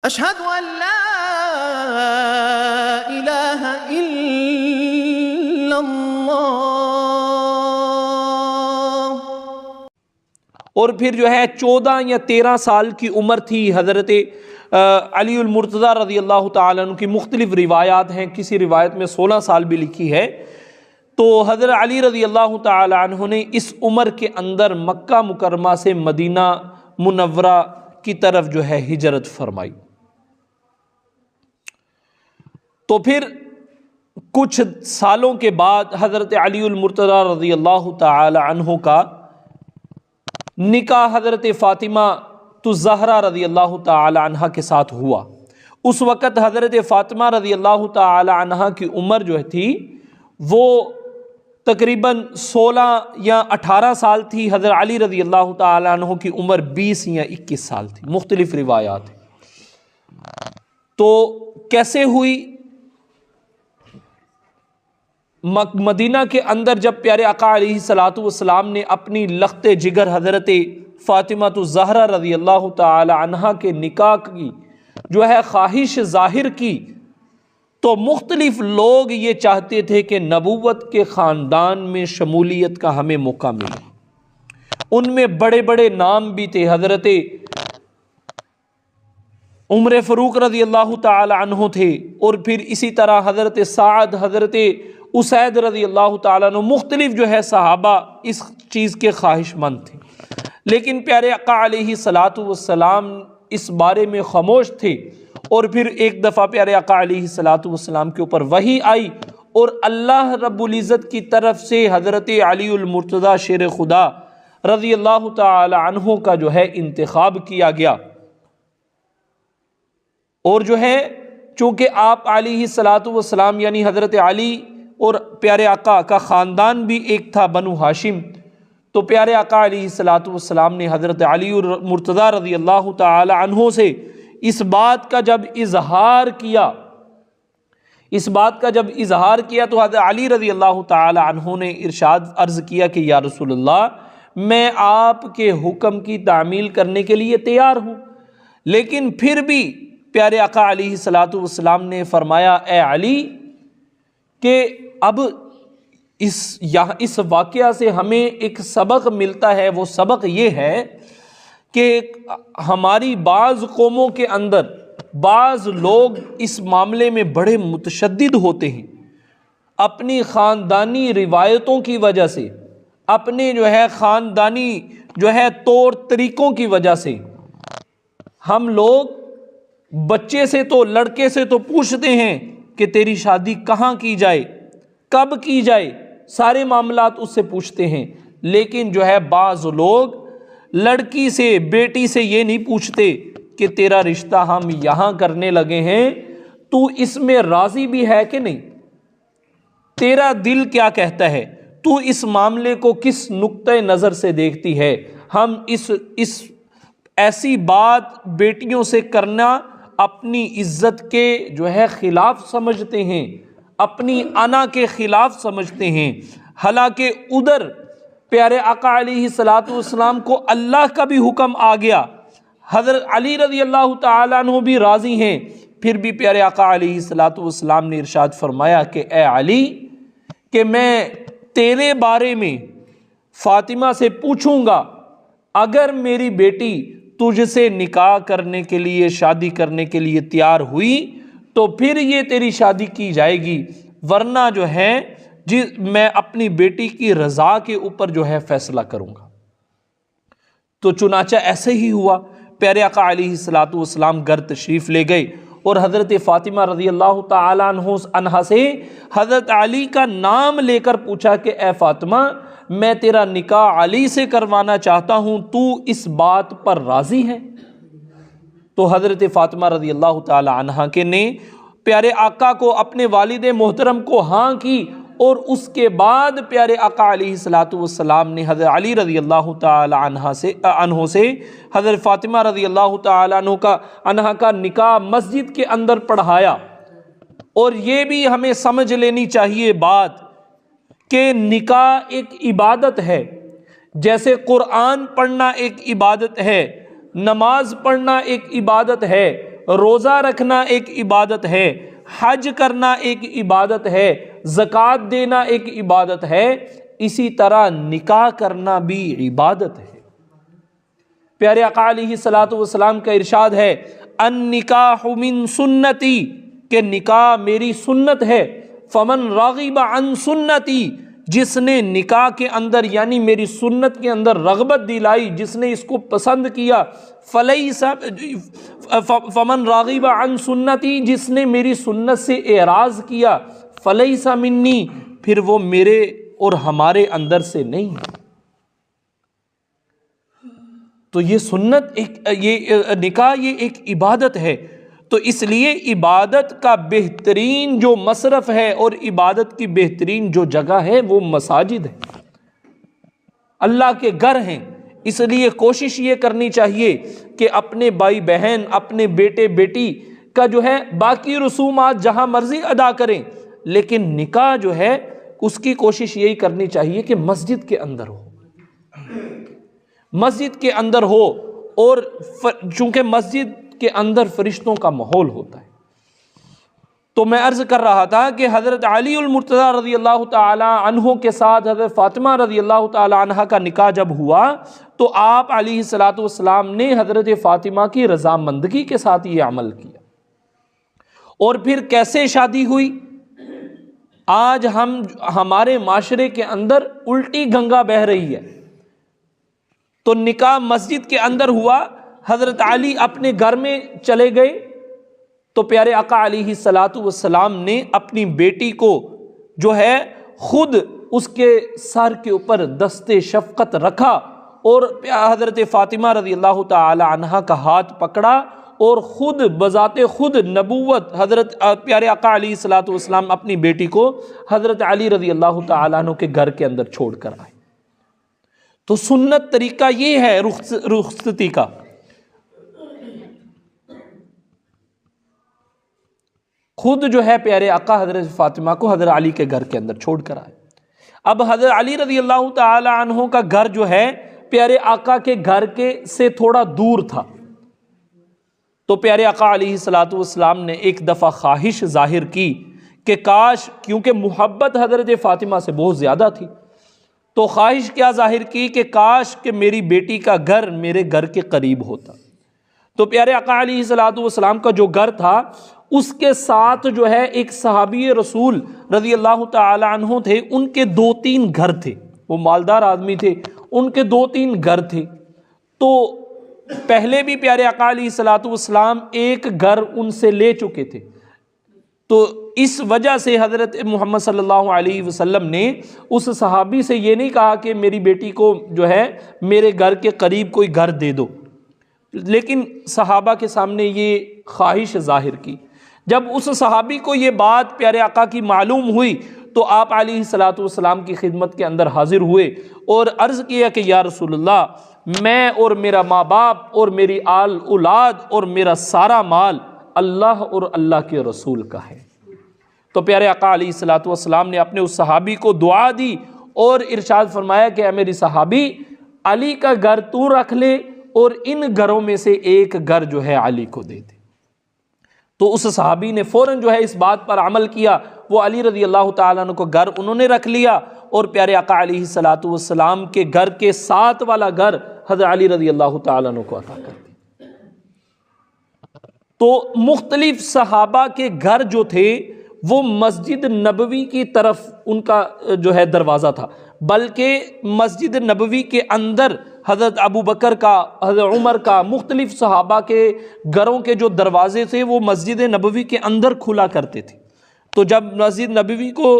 اشہد ان لا الہ الا اللہ۔ اور پھر جو ہے 14 یا 13 سال کی عمر تھی حضرت علی المرتضیٰ رضی اللہ تعالیٰ عنہ کی مختلف روایات ہیں، کسی روایت میں 16 سال بھی لکھی ہے۔ تو حضرت علی رضی اللہ تعالیٰ عنہ نے اس عمر کے اندر مکہ مکرمہ سے مدینہ منورہ کی طرف جو ہے ہجرت فرمائی۔ تو پھر کچھ سالوں کے بعد حضرت علی المرتضیٰ رضی اللہ تعالی عنہ کا نکاح حضرت فاطمہ الزہرا رضی اللہ تعالی عنہ کے ساتھ ہوا۔ اس وقت حضرت فاطمہ رضی اللہ تعالی عنہ کی عمر جو تھی وہ تقریباً 16 یا 18 سال تھی، حضرت علی رضی اللہ تعالی عنہ کی عمر 20 یا 21 سال تھی، مختلف روایات ہیں۔ تو کیسے ہوئی؟ مدینہ کے اندر جب پیارے آقا علیہ الصلوۃ والسلام نے اپنی لخت جگر حضرت فاطمہ الزہرا رضی اللہ تعالی عنہا کے نکاح کی جو ہے خواہش ظاہر کی، تو مختلف لوگ یہ چاہتے تھے کہ نبوت کے خاندان میں شمولیت کا ہمیں موقع ملے۔ ان میں بڑے بڑے نام بھی تھے، حضرت عمر فاروق رضی اللہ تعالی عنہ تھے، اور پھر اسی طرح حضرت سعد، حضرت اسید رضی اللہ تعالیٰ عنہ، مختلف جو ہے صحابہ اس چیز کے خواہش مند تھے۔ لیکن پیارے آقا علیہ الصلوۃ والسلام اس بارے میں خاموش تھے، اور پھر ایک دفعہ پیارے آقا علیہ الصلوۃ والسلام کے اوپر وحی آئی، اور اللہ رب العزت کی طرف سے حضرت علی المرتضیٰ شیر خدا رضی اللہ تعالی عنہ کا جو ہے انتخاب کیا گیا۔ اور جو ہے چونکہ آپ علیہ الصلوۃ والسلام یعنی حضرت علی اور پیارے آقا کا خاندان بھی ایک تھا، بنو ہاشم، تو پیارے آقا علیہ الصلوۃ والسلام نے حضرت علی مرتضیٰ رضی اللہ تعالی عنہ سے اس بات کا جب اظہار کیا تو حضرت علی رضی اللہ تعالی عنہ نے ارشاد عرض کیا کہ یا رسول اللہ، میں آپ کے حکم کی تعمیل کرنے کے لیے تیار ہوں۔ لیکن پھر بھی پیارے آقا علیہ الصلوۃ والسلام نے فرمایا، اے علی، کہ اب اس واقعہ سے ہمیں ایک سبق ملتا ہے، وہ سبق یہ ہے کہ ہماری بعض قوموں کے اندر بعض لوگ اس معاملے میں بڑے متشدد ہوتے ہیں، اپنی خاندانی روایتوں کی وجہ سے، اپنے جو ہے خاندانی جو ہے طور طریقوں کی وجہ سے ہم لوگ بچے سے تو لڑکے سے تو پوچھتے ہیں کہ تیری شادی کہاں کی جائے، کب کی جائے، سارے معاملات اس سے پوچھتے ہیں۔ لیکن جو ہے بعض لوگ لڑکی سے، بیٹی سے یہ نہیں پوچھتے کہ تیرا رشتہ ہم یہاں کرنے لگے ہیں، تو اس میں راضی بھی ہے کہ نہیں، تیرا دل کیا کہتا ہے، تو اس معاملے کو کس نقطۂ نظر سے دیکھتی ہے۔ ہم اس ایسی بات بیٹیوں سے کرنا اپنی عزت کے جو ہے خلاف سمجھتے ہیں، اپنی انا کے خلاف سمجھتے ہیں، حالانکہ ادھر پیارے آقا علیہ الصلوۃ والسلام کو اللہ کا بھی حکم آ گیا، حضرت علی رضی اللہ تعالیٰ عنہ بھی راضی ہیں، پھر بھی پیارے آقا علیہ الصلوۃ والسلام نے ارشاد فرمایا کہ اے علی، کہ میں تیرے بارے میں فاطمہ سے پوچھوں گا، اگر میری بیٹی تجھ سے نکاح کرنے کے لیے، شادی کرنے کے لیے تیار ہوئی تو پھر یہ تیری شادی کی جائے گی، ورنہ جو ہے میں اپنی بیٹی کی رضا کے اوپر جو ہے فیصلہ کروں گا۔ تو چنانچہ ایسے ہی ہوا، پیارے آقا علیہ الصلوۃ والسلام گھر تشریف لے گئے، اور حضرت فاطمہ رضی اللہ تعالی عنہا سے حضرت علی کا نام لے کر پوچھا کہ اے فاطمہ، میں تیرا نکاح علی سے کروانا چاہتا ہوں، تو اس بات پر راضی ہے؟ تو حضرت فاطمہ رضی اللہ تعالی عنہا کے نے پیارے آقا کو، اپنے والد محترم کو ہاں کی، اور اس کے بعد پیارے آقا علیہ الصلوۃ والسلام نے حضرت علی رضی اللہ تعالی عنہ سے حضرت فاطمہ رضی اللہ تعالی عنہ کا نکاح مسجد کے اندر پڑھایا۔ اور یہ بھی ہمیں سمجھ لینی چاہیے بات کہ نکاح ایک عبادت ہے، جیسے قرآن پڑھنا ایک عبادت ہے، نماز پڑھنا ایک عبادت ہے، روزہ رکھنا ایک عبادت ہے، حج کرنا ایک عبادت ہے، زکوٰۃ دینا ایک عبادت ہے، اسی طرح نکاح کرنا بھی عبادت ہے۔ پیارے آقا علیہ الصلوۃ والسلام کا ارشاد ہے النکاح من سنتی، کہ نکاح میری سنت ہے، فمن راغب عن سنتی، جس نے نکاح کے اندر یعنی میری سنت کے اندر رغبت دلائی، جس نے اس کو پسند کیا، فمن راغب عن سنتی، جس نے میری سنت سے اعراض کیا، فلیس منی، پھر وہ میرے اور ہمارے اندر سے نہیں ہے۔ تو یہ سنت یہ نکاح یہ ایک عبادت ہے، تو اس لیے عبادت کا بہترین جو مصرف ہے اور عبادت کی بہترین جو جگہ ہے وہ مساجد ہے، اللہ کے گھر ہیں۔ اس لیے کوشش یہ کرنی چاہیے کہ اپنے بھائی بہن، اپنے بیٹے بیٹی کا جو ہے باقی رسومات جہاں مرضی ادا کریں، لیکن نکاح جو ہے اس کی کوشش یہی کرنی چاہیے کہ مسجد کے اندر ہو، مسجد کے اندر ہو، اور چونکہ مسجد کے اندر فرشتوں کا ماحول ہوتا ہے۔ تو میں عرض کر رہا تھا کہ حضرت علی المرتضیٰ رضی اللہ تعالی عنہ کے ساتھ حضرت فاطمہ رضی اللہ تعالی عنہ کا نکاح جب ہوا تو آپ علیہ الصلوۃ والسلام نے حضرت فاطمہ کی رضامندگی کے ساتھ یہ عمل کیا۔ اور پھر کیسے شادی ہوئی؟ آج ہمارے معاشرے کے اندر الٹی گنگا بہہ رہی ہے۔ تو نکاح مسجد کے اندر ہوا، حضرت علی اپنے گھر میں چلے گئے، تو پیارے آقا علیہ الصلوۃ والسلام نے اپنی بیٹی کو جو ہے خود اس کے سر کے اوپر دست شفقت رکھا اور حضرت فاطمہ رضی اللہ تعالی عنہا کا ہاتھ پکڑا، اور خود بذات خود نبوت حضرت پیارے آقا علیہ الصلوۃ والسلام اپنی بیٹی کو حضرت علی رضی اللہ تعالی عنہ کے گھر کے اندر چھوڑ کر آئے۔ تو سنت طریقہ یہ ہے رخصتی کا۔ خود جو ہے پیارے آقا حضرت فاطمہ کو حضرت علی کے گھر کے اندر چھوڑ کر آئے۔ اب حضرت علی رضی اللہ تعالی عنہ کا گھر جو ہے پیارے آقا کے گھر کے سے تھوڑا دور تھا، تو پیارے آقا علیہ الصلوۃ والسلام نے ایک دفعہ خواہش ظاہر کی کہ کاش، کیونکہ محبت حضرت فاطمہ سے بہت زیادہ تھی، تو خواہش کیا ظاہر کی کہ کاش کہ میری بیٹی کا گھر میرے گھر کے قریب ہوتا۔ تو پیارے آقا علیہ الصلوۃ والسلام کا جو گھر تھا اس کے ساتھ جو ہے ایک صحابی رسول رضی اللہ تعالی عنہ تھے، ان کے 2-3 گھر تھے، وہ مالدار آدمی تھے، ان کے 2-3 گھر تھے۔ تو پہلے بھی پیارے آقا علیہ الصلوۃ والسلام ایک گھر ان سے لے چکے تھے، تو اس وجہ سے حضرت محمد صلی اللہ علیہ وسلم نے اس صحابی سے یہ نہیں کہا کہ میری بیٹی کو جو ہے میرے گھر کے قریب کوئی گھر دے دو، لیکن صحابہ کے سامنے یہ خواہش ظاہر کی۔ جب اس صحابی کو یہ بات پیارے آقا کی معلوم ہوئی تو آپ علیہ الصلوۃ والسلام کی خدمت کے اندر حاضر ہوئے اور عرض کیا کہ یا رسول اللہ، میں اور میرا ماں باپ اور میری آل اولاد اور میرا سارا مال اللہ اور اللہ کے رسول کا ہے۔ تو پیارے آقا علیہ الصلوۃ والسلام نے اپنے اس صحابی کو دعا دی اور ارشاد فرمایا کہ اے میری صحابی، علی کا گھر تو رکھ لے اور ان گھروں میں سے ایک گھر جو ہے علی کو دے دے۔ تو اس صحابی نے فوراً جو ہے اس بات پر عمل کیا، وہ علی رضی اللہ تعالیٰ عنہ کو گھر انہوں نے رکھ لیا اور پیارے آقا علیہ الصلوۃ والسلام کے گھر کے ساتھ والا گھر حضرت علی رضی اللہ تعالیٰ عنہ کو عطا کر دیا۔ تو مختلف صحابہ کے گھر جو تھے وہ مسجد نبوی کی طرف ان کا جو ہے دروازہ تھا، بلکہ مسجد نبوی کے اندر حضرت ابو بکر کا، حضرت عمر کا، مختلف صحابہ کے گھروں کے جو دروازے تھے وہ مسجد نبوی کے اندر کھلا کرتے تھے۔ تو جب مسجد نبوی کو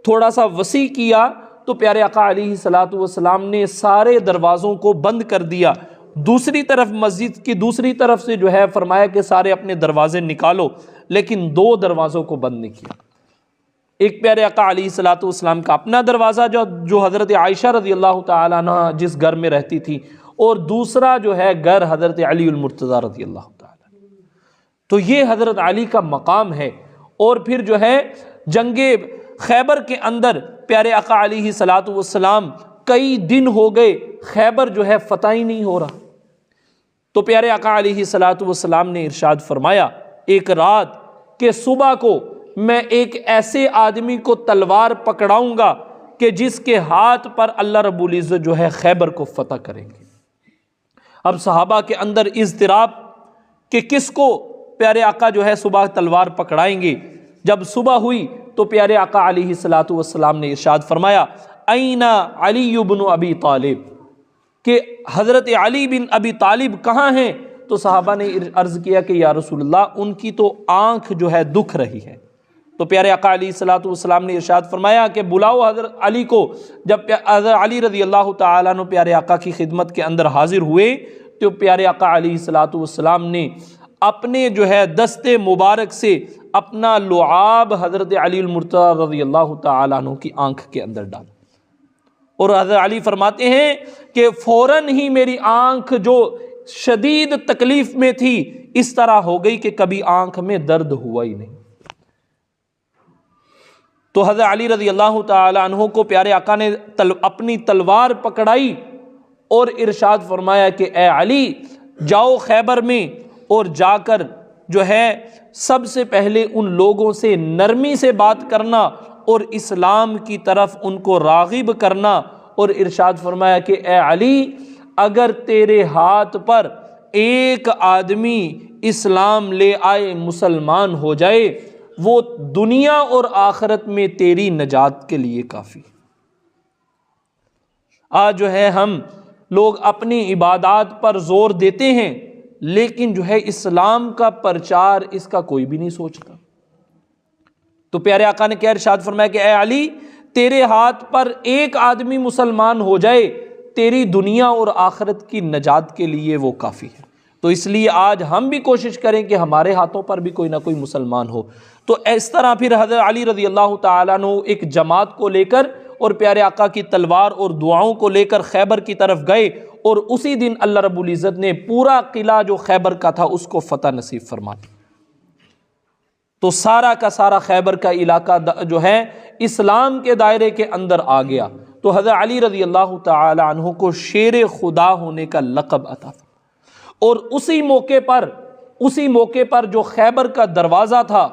تھوڑا سا وسیع کیا تو پیارے آقا علیہ الصلوۃ والسلام نے سارے دروازوں کو بند کر دیا، دوسری طرف مسجد کی دوسری طرف سے جو ہے فرمایا کہ سارے اپنے دروازے نکالو، لیکن 2 دروازوں کو بند نہیں کیا۔ ایک پیارے آقا علیہ الصلوۃ والسلام کا اپنا دروازہ جو حضرت عائشہ رضی اللہ تعالیٰ عنہ جس گھر میں رہتی تھی، اور دوسرا جو ہے گھر حضرت علی المرتضیٰ رضی اللہ تعالیٰ عنہ۔ تو یہ حضرت علی کا مقام ہے۔ اور پھر جو ہے جنگ خیبر کے اندر پیارے آقا علیہ الصلوۃ والسلام کئی دن ہو گئے، خیبر جو ہے فتح ہی نہیں ہو رہا، تو پیارے آقا علیہ الصلوۃ والسلام نے ارشاد فرمایا ایک رات کہ صبح کو میں ایک ایسے آدمی کو تلوار پکڑاؤں گا کہ جس کے ہاتھ پر اللہ رب العزت جو ہے خیبر کو فتح کریں گے۔ اب صحابہ کے اندر اضطراب کہ کس کو پیارے آقا جو ہے صبح تلوار پکڑائیں گے۔ جب صبح ہوئی تو پیارے آقا علیہ الصلوۃ والسلام نے ارشاد فرمایا این علی بن ابی طالب، کہ حضرت علی بن ابی طالب کہاں ہیں؟ تو صحابہ نے عرض کیا کہ یا رسول اللہ ان کی تو آنکھ جو ہے دکھ رہی ہے۔ تو پیارے آقا علیہ الصلوۃ والسلام نے ارشاد فرمایا کہ بلاؤ حضرت علی کو۔ جب حضرت علی رضی اللہ تعالیٰ عنہ پیارے آقا کی خدمت کے اندر حاضر ہوئے تو پیارے آقا علیہ الصلوۃ والسلام نے اپنے جو ہے دستے مبارک سے اپنا لعاب حضرت علی المرتضی رضی اللہ تعالیٰ عنہ کی آنکھ کے اندر ڈالا، اور حضرت علی فرماتے ہیں کہ فوراً ہی میری آنکھ جو شدید تکلیف میں تھی اس طرح ہو گئی کہ کبھی آنکھ میں درد ہوا ہی نہیں۔ تو حضرت علی رضی اللہ تعالی عنہ کو پیارے آقا نے اپنی تلوار پکڑائی اور ارشاد فرمایا کہ اے علی جاؤ خیبر میں اور جا کر جو ہے سب سے پہلے ان لوگوں سے نرمی سے بات کرنا اور اسلام کی طرف ان کو راغب کرنا، اور ارشاد فرمایا کہ اے علی اگر تیرے ہاتھ پر ایک آدمی اسلام لے آئے مسلمان ہو جائے وہ دنیا اور آخرت میں تیری نجات کے لیے کافی۔ آج جو ہے ہم لوگ اپنی عبادات پر زور دیتے ہیں لیکن جو ہے اسلام کا پرچار اس کا کوئی بھی نہیں سوچتا۔ تو پیارے آقا نے کیا ارشاد فرمایا کہ اے علی تیرے ہاتھ پر ایک آدمی مسلمان ہو جائے تیری دنیا اور آخرت کی نجات کے لیے وہ کافی ہے۔ تو اس لیے آج ہم بھی کوشش کریں کہ ہمارے ہاتھوں پر بھی کوئی نہ کوئی مسلمان ہو۔ تو اس طرح پھر حضرت علی رضی اللہ تعالیٰ عنہ ایک جماعت کو لے کر اور پیارے آقا کی تلوار اور دعاؤں کو لے کر خیبر کی طرف گئے، اور اسی دن اللہ رب العزت نے پورا قلعہ جو خیبر کا تھا اس کو فتح نصیب فرما دی۔ تو سارا کا سارا خیبر کا علاقہ جو ہے اسلام کے دائرے کے اندر آ گیا۔ تو حضرت علی رضی اللہ تعالی عنہ کو شیر خدا ہونے کا لقب عطا تھا، اور اسی موقع پر جو خیبر کا دروازہ تھا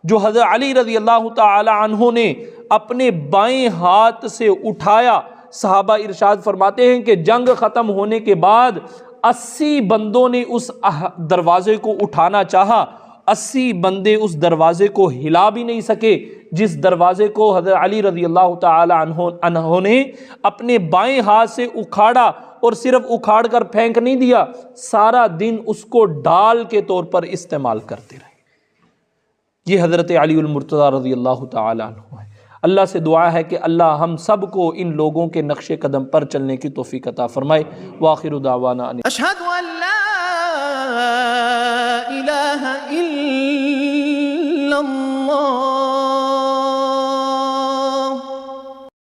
جو حضرت علی رضی اللہ تعالی عنہ نے اپنے بائیں ہاتھ سے اٹھایا، صحابہ ارشاد فرماتے ہیں کہ جنگ ختم ہونے کے بعد 80 بندوں نے اس دروازے کو اٹھانا چاہا، 80 بندے اس دروازے کو ہلا بھی نہیں سکے، جس دروازے کو حضرت علی رضی اللہ تعالی عنہ نے اپنے بائیں ہاتھ سے اکھاڑا، اور صرف اکھاڑ کر پھینک نہیں دیا، سارا دن اس کو ڈال کے طور پر استعمال کرتے رہے۔ یہ حضرت علی المرتضی رضی اللہ تعالی عنہ ہے۔ اللہ سے دعا ہے کہ اللہ ہم سب کو ان لوگوں کے نقش قدم پر چلنے کی توفیق عطا فرمائے۔ وآخر دعوانا اشہد ان لا الہ الا